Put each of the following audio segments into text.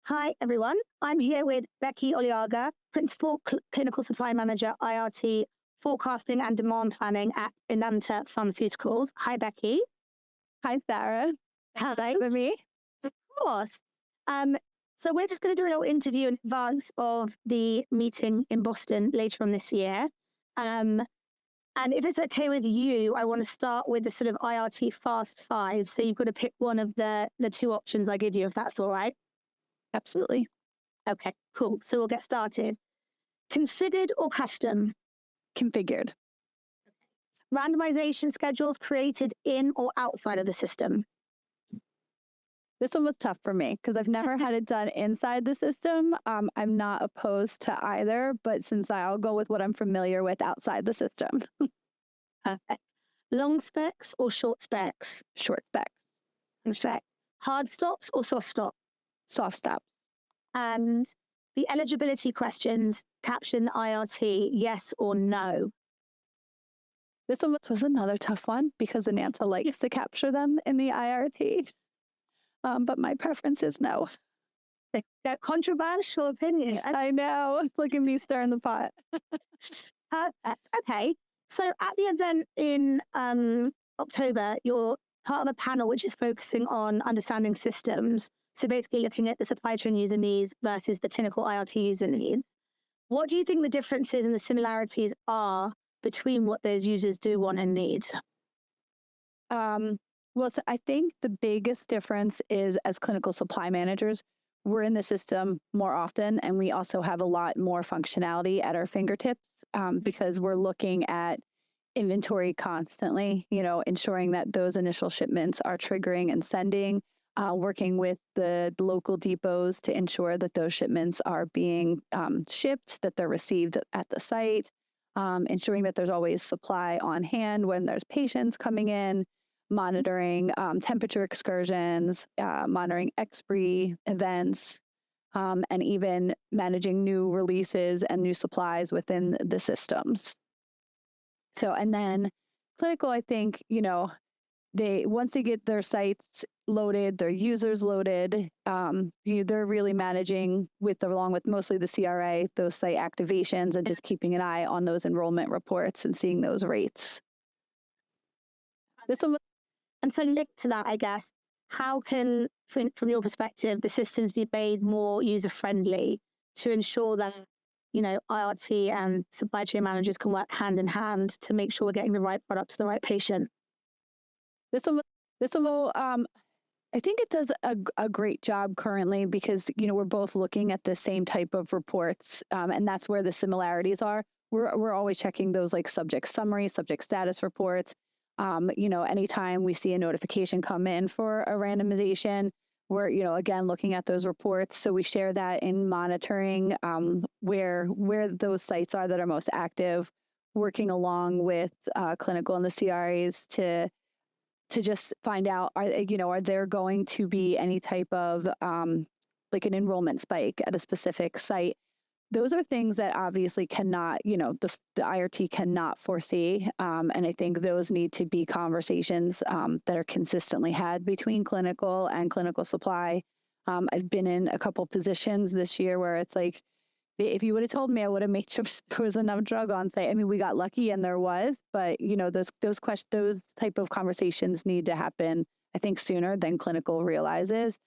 Hi, everyone. I'm here with Becky Oleaga, Principal Clinical Supply Manager, IRT, Forecasting and Demand Planning at Enanta Pharmaceuticals. Hi, Becky. Hi, Sarah. Hello. For me? Of course. Um, so we're just going to do a little interview in advance of the meeting in Boston later on this year. And if it's okay with you, I want to start with the sort of IRT Fast Five. So you've got to pick one of the two options I give you, if that's all right. Absolutely. Okay, cool. So we'll get started. Configured or custom? Configured. Randomization schedules created in or outside of the system? This one was tough for me because I've never had it done inside the system. I'm not opposed to either, but since I'll go with what I'm familiar with outside the system. Perfect. Long specs or short specs? Short specs. Perfect. Hard stops or soft stops? Soft stops. And the eligibility questions caption the IRT, yes or no? This one was another tough one because Enanta likes to capture them in the IRT. But my preference is no. Controversial opinion. I know. Look at me stirring the pot. Perfect. Okay. So at the event in October, you're part of a panel which is focusing on understanding systems. So basically looking at the supply chain user needs versus the clinical IRT user needs. What do you think the differences and the similarities are between what those users do want and need? Well, so I think the biggest difference is as clinical supply managers, we're in the system more often, and we also have a lot more functionality at our fingertips because we're looking at inventory constantly, ensuring that those initial shipments are triggering and sending, working with the local depots to ensure that those shipments are being shipped, that they're received at the site, ensuring that there's always supply on hand when there's patients coming in, monitoring temperature excursions, monitoring expiry events, and even managing new releases and new supplies within the systems. So, and then clinical, I think, once they get their sites loaded, their users loaded, they're really managing along with mostly the CRA, those site activations and just keeping an eye on those enrollment reports and seeing those rates. And so linked to that, I guess, how can, from your perspective, the systems be made more user-friendly to ensure that, IRT and supply chain managers can work hand in hand to make sure we're getting the right product to the right patient? This one will, I think it does a great job currently because, we're both looking at the same type of reports, and that's where the similarities are. We're always checking those like subject summary, subject status reports. Anytime we see a notification come in for a randomization, we're, again, looking at those reports. So we share that in monitoring where those sites are that are most active, working along with clinical and the CRAs to just find out, are there going to be any type of like an enrollment spike at a specific site? Those are things that obviously cannot, the IRT cannot foresee. And I think those need to be conversations that are consistently had between clinical and clinical supply. I've been in a couple positions this year where it's like, if you would have told me, I would have made sure there was enough drug on site. I mean, we got lucky and there was, but those type of conversations need to happen, I think, sooner than clinical realizes.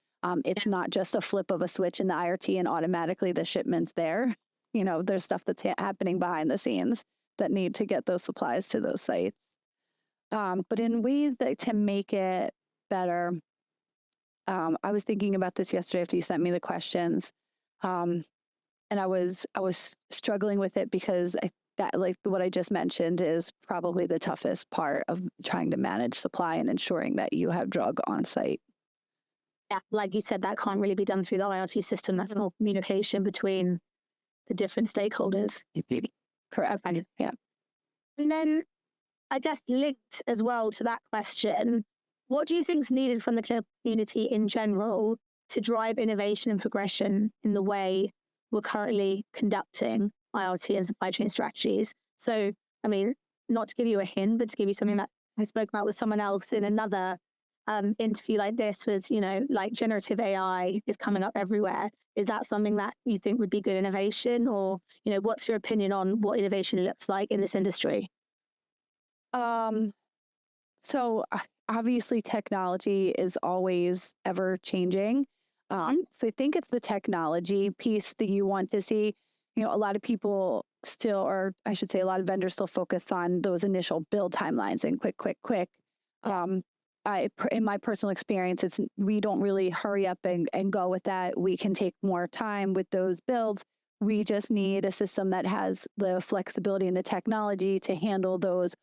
It's not just a flip of a switch in the IRT and automatically the shipment's there. There's stuff that's happening behind the scenes that need to get those supplies to those sites. But in ways that to make it better, I was thinking about this yesterday after you sent me the questions. And I was struggling with it because that, like what I just mentioned, is probably the toughest part of trying to manage supply and ensuring that you have drug on site. Yeah, like you said, that can't really be done through the IRT system. That's more communication between the different stakeholders. Correct. Yeah. And then I guess linked as well to that question, what do you think is needed from the clinical community in general to drive innovation and progression in the way we're currently conducting IRT and supply chain strategies? So, I mean, not to give you a hint, but to give you something that I spoke about with someone else in another interview like this was, like generative AI is coming up everywhere. Is that something that you think would be good innovation, or what's your opinion on what innovation looks like in this industry? Um, so obviously technology is always ever changing. So I think it's the technology piece that you want to see. A lot of people still, or I should say, a lot of vendors still focus on those initial build timelines and quick, quick, quick. Um, in my personal experience, we don't really hurry up and go with that. We can take more time with those builds. We just need a system that has the flexibility and the technology to handle those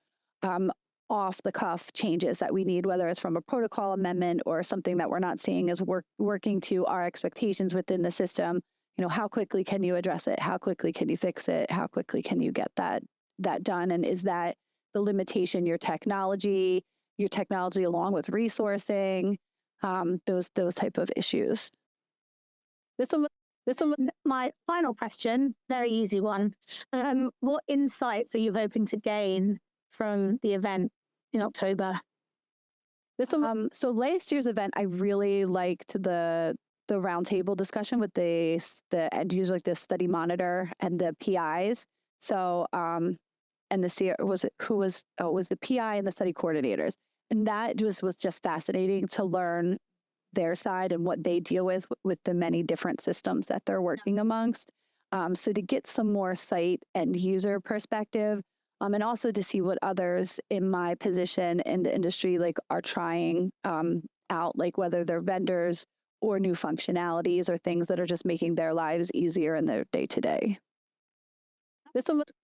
um, off the cuff changes that we need, whether it's from a protocol amendment or something that we're not seeing as working to our expectations within the system. How quickly can you address it? How quickly can you fix it? How quickly can you get that done? And is that the limitation, your technology along with resourcing, those type of issues. This one, My final question, very easy one. What insights are you hoping to gain from the event in October? So last year's event, I really liked the roundtable discussion with the end user, like the study monitor and the PIs. So and the CR was it who was oh it was the PI and the study coordinators, and that was just fascinating to learn their side and what they deal with the many different systems that they're working amongst. So to get some more site and user perspective, and also to see what others in my position in the industry like are trying out, like whether they're vendors or new functionalities or things that are just making their lives easier in their day to day.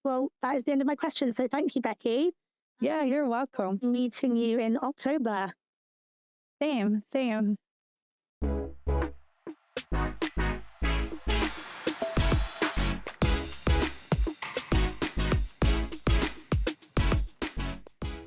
Well, that is the end of my question. So thank you, Becky. Yeah, you're welcome. Meeting you in October. Same.